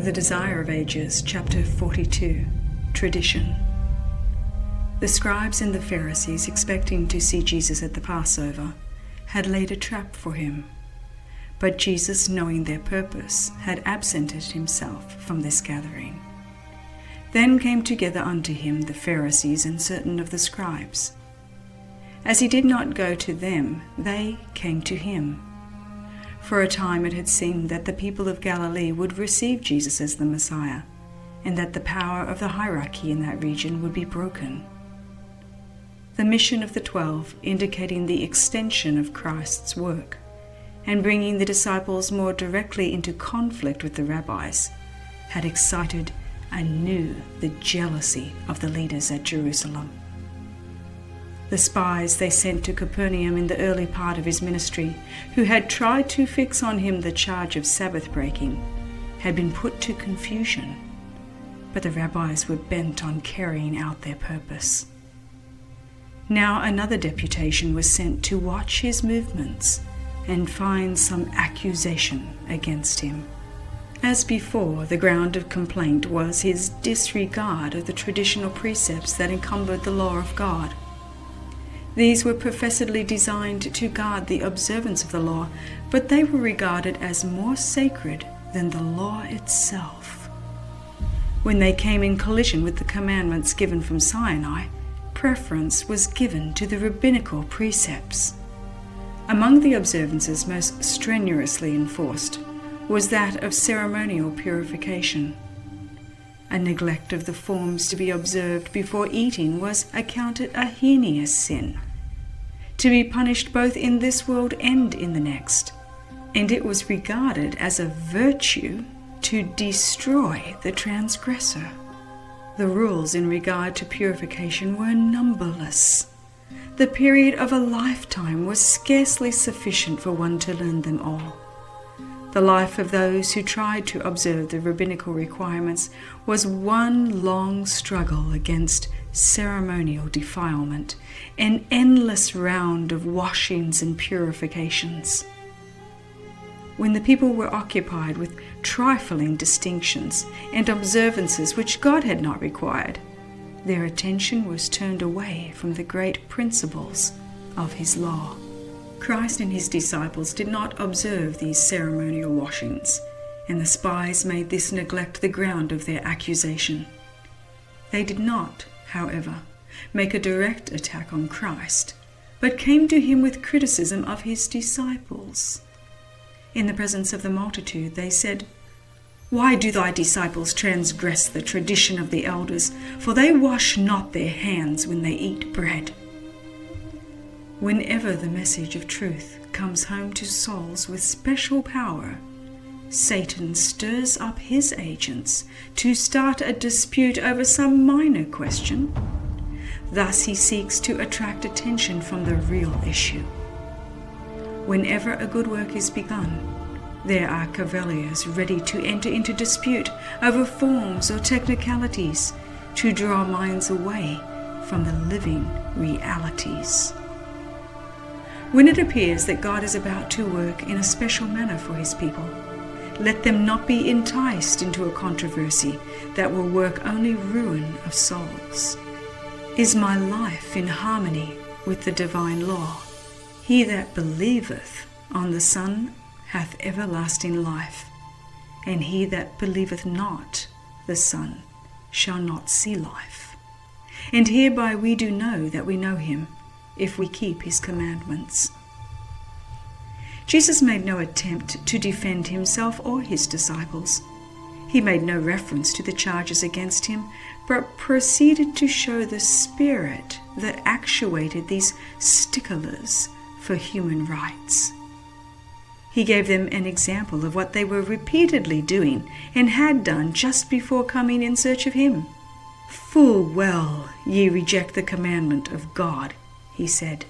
The Desire of Ages, chapter 42, Tradition. The scribes and the Pharisees, expecting to see Jesus at the Passover, had laid a trap for him. But Jesus, knowing their purpose, had absented himself from this gathering. Then came together unto him the Pharisees and certain of the scribes. As he did not go to them, they came to him. For a time it had seemed that the people of Galilee would receive Jesus as the Messiah, and that the power of the hierarchy in that region would be broken. The mission of the 12, indicating the extension of Christ's work, and bringing the disciples more directly into conflict with the rabbis, had excited anew the jealousy of the leaders at Jerusalem. The spies they sent to Capernaum in the early part of his ministry, who had tried to fix on him the charge of Sabbath breaking, had been put to confusion, but the rabbis were bent on carrying out their purpose. Now another deputation was sent to watch his movements and find some accusation against him. As before, the ground of complaint was his disregard of the traditional precepts that encumbered the law of God. These were professedly designed to guard the observance of the law, but they were regarded as more sacred than the law itself. When they came in collision with the commandments given from Sinai, preference was given to the rabbinical precepts. Among the observances most strenuously enforced was that of ceremonial purification. A neglect of the forms to be observed before eating was accounted a heinous sin, to be punished both in this world and in the next, and it was regarded as a virtue to destroy the transgressor. The rules in regard to purification were numberless. The period of a lifetime was scarcely sufficient for one to learn them all. The life of those who tried to observe the rabbinical requirements was one long struggle against ceremonial defilement, an endless round of washings and purifications. When the people were occupied with trifling distinctions and observances which God had not required, their attention was turned away from the great principles of his law. Christ and his disciples did not observe these ceremonial washings, and the spies made this neglect the ground of their accusation. They did not, however, make a direct attack on Christ, but came to him with criticism of his disciples. In the presence of the multitude, they said, "Why do thy disciples transgress the tradition of the elders? For they wash not their hands when they eat bread." Whenever the message of truth comes home to souls with special power, Satan stirs up his agents to start a dispute over some minor question. Thus he seeks to attract attention from the real issue. Whenever a good work is begun, there are cavaliers ready to enter into dispute over forms or technicalities to draw minds away from the living realities. When it appears that God is about to work in a special manner for his people, let them not be enticed into a controversy that will work only ruin of souls. Is my life in harmony with the divine law? He that believeth on the Son hath everlasting life, and he that believeth not the Son shall not see life. And hereby we do know that we know him, if we keep his commandments. Jesus made no attempt to defend himself or his disciples. He made no reference to the charges against him, but proceeded to show the spirit that actuated these sticklers for human rights. He gave them an example of what they were repeatedly doing and had done just before coming in search of him. "Full well ye reject the commandment of God," he said,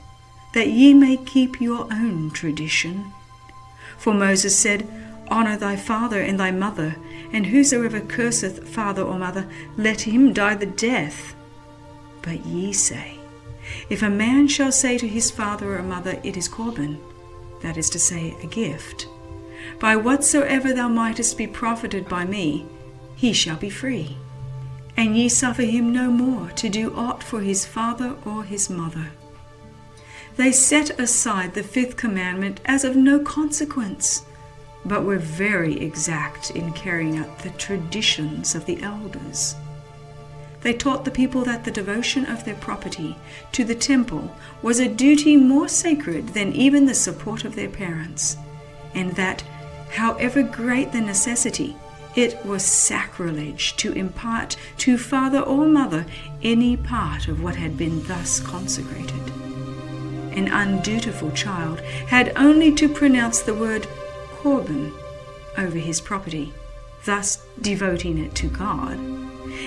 "that ye may keep your own tradition. For Moses said, Honour thy father and thy mother, and whosoever curseth father or mother, let him die the death. But ye say, If a man shall say to his father or mother, It is Corban, that is to say, a gift, by whatsoever thou mightest be profited by me, he shall be free. And ye suffer him no more to do aught for his father or his mother. They set aside the fifth commandment as of no consequence, but were very exact in carrying out the traditions of the elders. They taught the people that the devotion of their property to the temple was a duty more sacred than even the support of their parents, and that, however great the necessity, it was sacrilege to impart to father or mother any part of what had been thus consecrated. An undutiful child had only to pronounce the word Korban over his property, thus devoting it to God,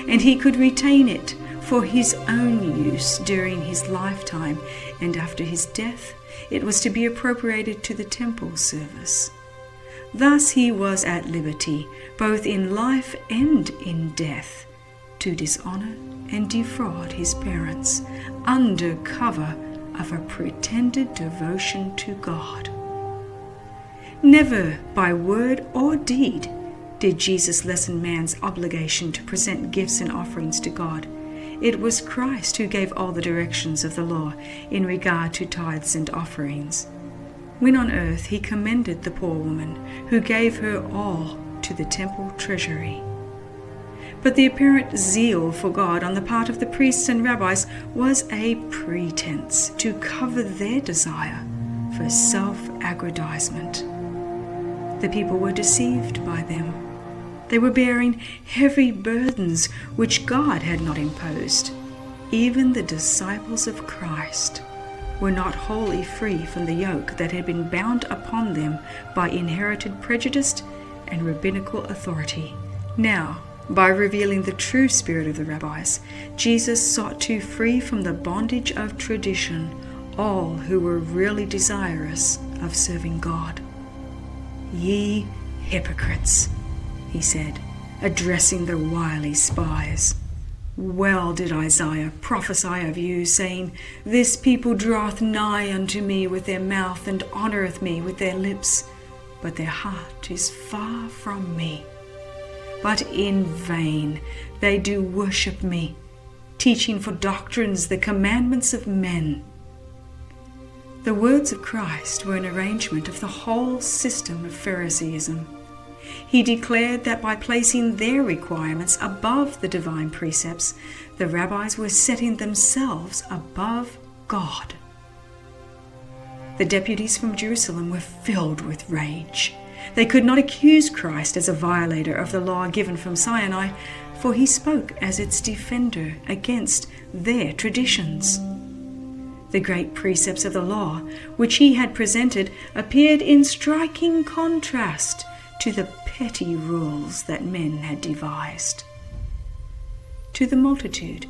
and he could retain it for his own use during his lifetime, and after his death it was to be appropriated to the temple service. Thus he was at liberty, both in life and in death, to dishonor and defraud his parents under cover of a pretended devotion to God. Never by word or deed did Jesus lessen man's obligation to present gifts and offerings to God. It was Christ who gave all the directions of the law in regard to tithes and offerings. When on earth he commended the poor woman who gave her all to the temple treasury. But the apparent zeal for God on the part of the priests and rabbis was a pretense to cover their desire for self-aggrandizement. The people were deceived by them. They were bearing heavy burdens which God had not imposed. Even the disciples of Christ were not wholly free from the yoke that had been bound upon them by inherited prejudice and rabbinical authority. Now, by revealing the true spirit of the rabbis, Jesus sought to free from the bondage of tradition all who were really desirous of serving God. "Ye hypocrites," he said, addressing the wily spies. "Well did Isaiah prophesy of you, saying, This people draweth nigh unto me with their mouth, and honoureth me with their lips, but their heart is far from me. But in vain they do worship me, teaching for doctrines the commandments of men." The words of Christ were an arrangement of the whole system of Pharisaism. He declared that by placing their requirements above the divine precepts, the rabbis were setting themselves above God. The deputies from Jerusalem were filled with rage. They could not accuse Christ as a violator of the law given from Sinai, for he spoke as its defender against their traditions. The great precepts of the law, which he had presented, appeared in striking contrast to the petty rules that men had devised. To the multitude,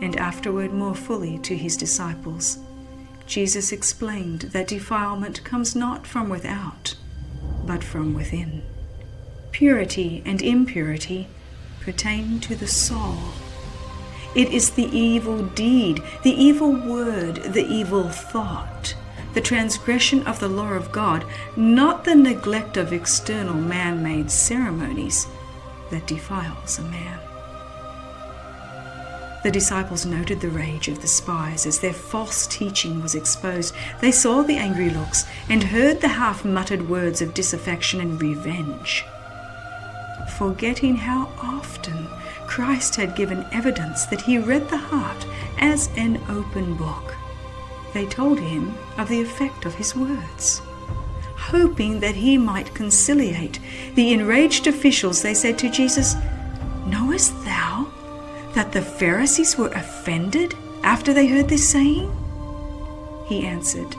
and afterward more fully to his disciples, Jesus explained that defilement comes not from without, but from within. Purity and impurity pertain to the soul. It is the evil deed, the evil word, the evil thought, the transgression of the law of God, not the neglect of external man-made ceremonies, that defiles a man. The disciples noted the rage of the spies as their false teaching was exposed. They saw the angry looks and heard the half-muttered words of disaffection and revenge. Forgetting how often Christ had given evidence that he read the heart as an open book, they told him of the effect of his words. Hoping that he might conciliate the enraged officials, they said to Jesus, "Knowest thou that the Pharisees were offended after they heard this saying?" He answered,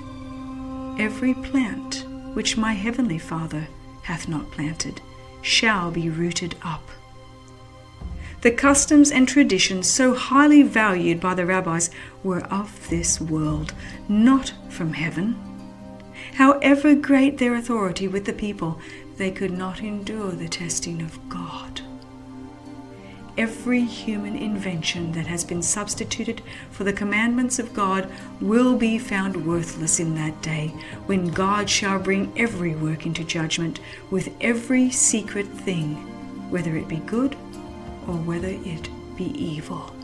"Every plant which my heavenly Father hath not planted shall be rooted up." The customs and traditions so highly valued by the rabbis were of this world, not from heaven. However great their authority with the people, they could not endure the testing of God. Every human invention that has been substituted for the commandments of God will be found worthless in that day, when God shall bring every work into judgment with every secret thing, whether it be good or whether it be evil.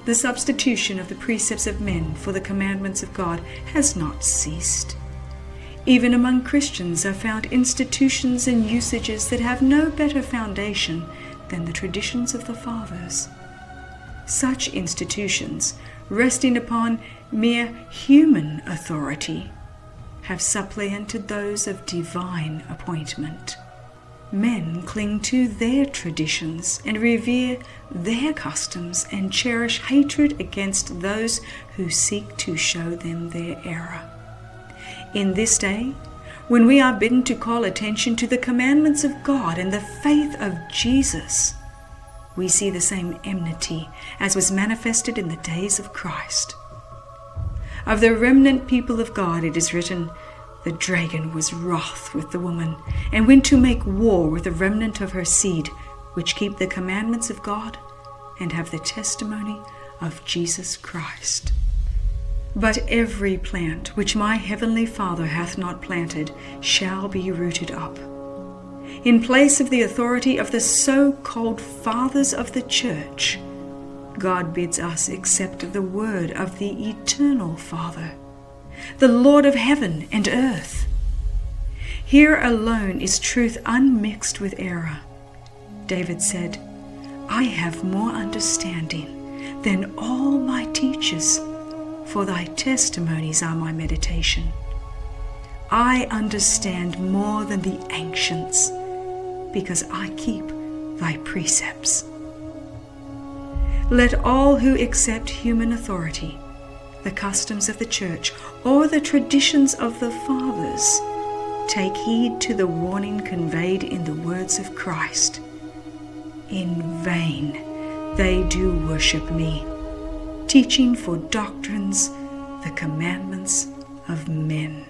The substitution of the precepts of men for the commandments of God has not ceased. Even among Christians are found institutions and usages that have no better foundation than the traditions of the fathers. Such institutions, resting upon mere human authority, have supplanted those of divine appointment. Men cling to their traditions and revere their customs and cherish hatred against those who seek to show them their error. In this day, when we are bidden to call attention to the commandments of God and the faith of Jesus, we see the same enmity as was manifested in the days of Christ. Of the remnant people of God it is written, "The dragon was wroth with the woman, and went to make war with the remnant of her seed, which keep the commandments of God, and have the testimony of Jesus Christ." But every plant which my heavenly Father hath not planted shall be rooted up. In place of the authority of the so-called fathers of the church, God bids us accept the word of the eternal Father, the Lord of heaven and earth. Here alone is truth unmixed with error. David said, "I have more understanding than all my teachers, for thy testimonies are my meditation. I understand more than the ancients, because I keep thy precepts." Let all who accept human authority, the customs of the church, or the traditions of the fathers, take heed to the warning conveyed in the words of Christ. In vain they do worship me, teaching for doctrines the commandments of men.